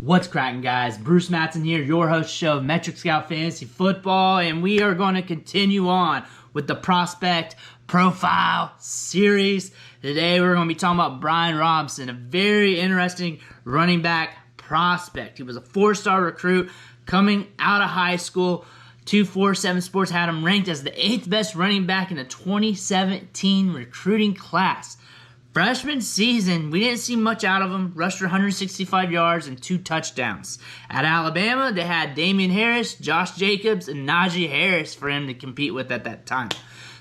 What's cracking, guys? Bruce Matson here, your host show of Metric Scout Fantasy Football, and we are going to continue on with the Prospect Profile Series. Today we're going to be talking about Brian Robinson, a very interesting running back prospect. He was a 4-star recruit coming out of high school. 247 Sports had him ranked as the 8th best running back in the 2017 recruiting class. Freshman season, we didn't see much out of him. Rushed for 165 yards and 2 touchdowns. At Alabama, they had Damian Harris, Josh Jacobs, and Najee Harris for him to compete with at that time.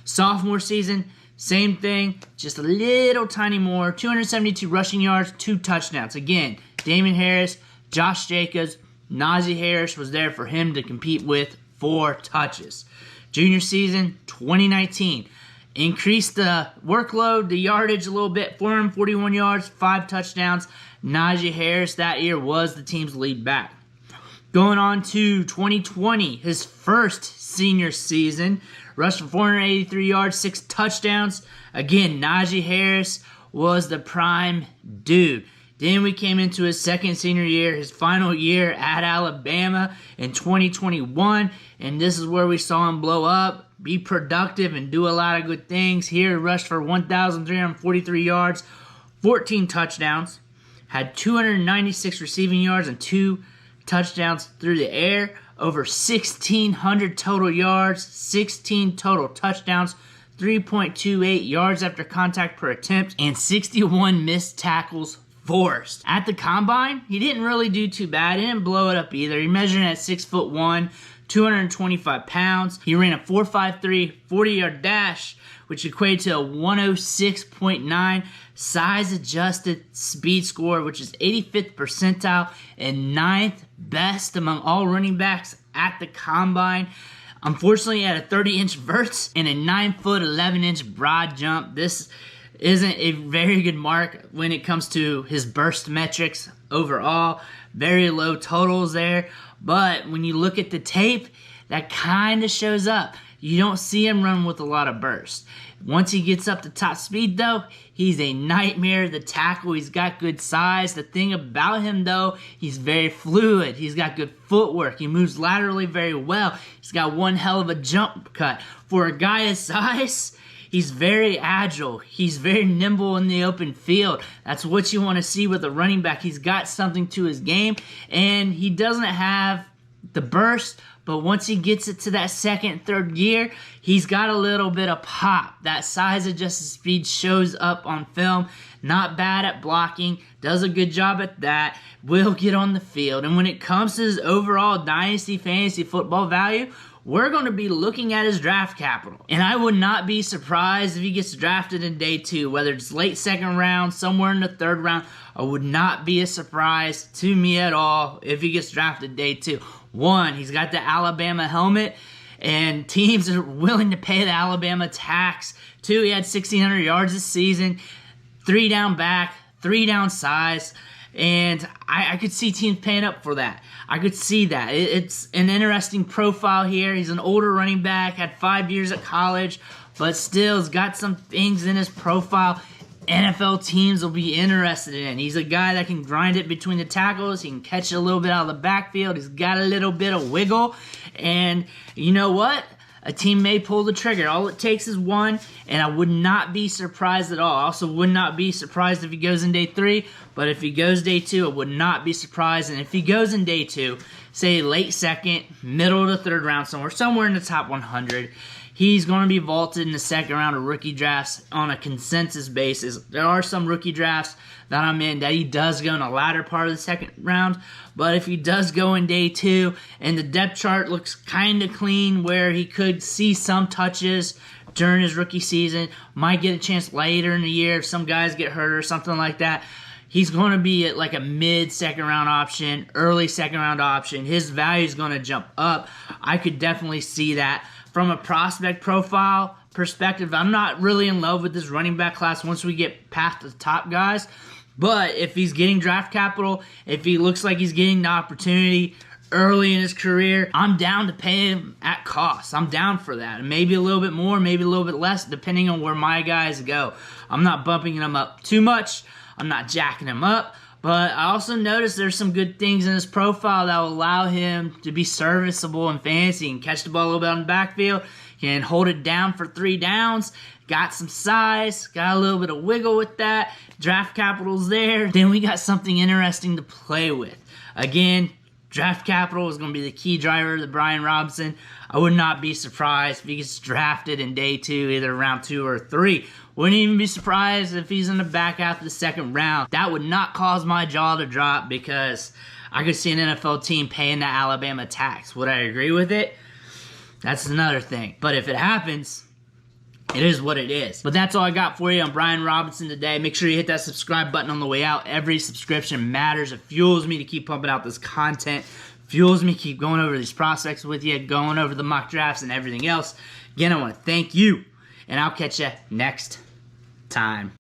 Sophomore season, same thing, just a little tiny more. 272 rushing yards, 2 touchdowns. Again, Damian Harris, Josh Jacobs, Najee Harris was there for him to compete with 4 touches. Junior season, 2019. Increased the workload, the yardage a little bit, 441 yards, 5 touchdowns. Najee Harris that year was the team's lead back. Going on to 2020, his first senior season, rushed for 483 yards, 6 touchdowns. Again, Najee Harris was the prime dude. Then we came into his second senior year, his final year at Alabama in 2021, and this is where we saw him blow up, be productive, and do a lot of good things. Here, he rushed for 1,343 yards, 14 touchdowns, had 296 receiving yards and 2 touchdowns through the air, over 1,600 total yards, 16 total touchdowns, 3.28 yards after contact per attempt, and 61 missed tackles forced. At the combine, he didn't really do too bad. He didn't blow it up either. He measured at 6'1", 225 pounds. He ran a 4.53 40-yard dash, which equated to a 106.9 size-adjusted speed score, which is 85th percentile and 9th best among all running backs at the combine. Unfortunately, he had a 30-inch vert and a 9-foot 11-inch broad jump. This isn't a very good mark when it comes to his burst metrics overall. Very low totals there. But when you look at the tape, that kind of shows up. You don't see him run with a lot of burst. Once he gets up to top speed, though, he's a nightmare to tackle. He's got good size. The thing about him, though, he's very fluid. He's got good footwork. He moves laterally very well. He's got one hell of a jump cut. For a guy his size, he's very agile. He's very nimble in the open field. That's what you want to see with a running back. He's got something to his game, and he doesn't have the burst, but once he gets it to that second, third gear, he's got a little bit of pop. That size-adjusted speed shows up on film. Not bad at blocking. Does a good job at that. Will get on the field. And when it comes to his overall Dynasty fantasy football value, we're going to be looking at his draft capital. And I would not be surprised if he gets drafted in day 2, whether it's late second round, somewhere in the 3rd round. I would not be a surprise to me at all if he gets drafted day 2. 1, he's got the Alabama helmet, and teams are willing to pay the Alabama tax. 2, he had 1,600 yards this season, 3 down back, 3 down size. And I could see teams paying up for that. I could see that. It's an interesting profile here. He's an older running back, had 5 years at college, but still has got some things in his profile NFL teams will be interested in. He's a guy that can grind it between the tackles. He can catch it a little bit out of the backfield. He's got a little bit of wiggle. And you know what? A team may pull the trigger. All it takes is 1, and I would not be surprised at all. I also would not be surprised if he goes in day 3, but if he goes day 2, I would not be surprised. And if he goes in day 2, say late 2nd, middle of the 3rd round somewhere in the top 100, he's going to be vaulted in the 2nd round of rookie drafts on a consensus basis. There are some rookie drafts that I'm in that he does go in the latter part of the 2nd round, but if he does go in day 2 and the depth chart looks kind of clean where he could see some touches during his rookie season, might get a chance later in the year if some guys get hurt or something like that, he's going to be at like a mid-2nd round option, early 2nd round option. His value is going to jump up. I could definitely see that. From a prospect profile perspective, I'm not really in love with this running back class once we get past the top guys. But if he's getting draft capital, if he looks like he's getting the opportunity early in his career, I'm down to pay him at cost. I'm down for that. Maybe a little bit more, maybe a little bit less, depending on where my guys go. I'm not bumping him up too much. I'm not jacking him up. But I also noticed there's some good things in his profile that will allow him to be serviceable in fantasy and catch the ball a little bit on the backfield, can hold it down for 3 downs, got some size, got a little bit of wiggle with that, draft capital's there. Then we got something interesting to play with. Again, draft capital is going to be the key driver to Brian Robinson. I would not be surprised if he gets drafted in day 2, either round 2 or 3. Wouldn't even be surprised if he's in the back half of the 2nd round. That would not cause my jaw to drop because I could see an NFL team paying that Alabama tax. Would I agree with it? That's another thing. But if it happens, it is what it is. But that's all I got for you on Brian Robinson today. Make sure you hit that subscribe button on the way out. Every subscription matters. It fuels me to keep pumping out this content. Fuels me to keep going over these prospects with you, going over the mock drafts and everything else. Again, I want to thank you, and I'll catch you next time.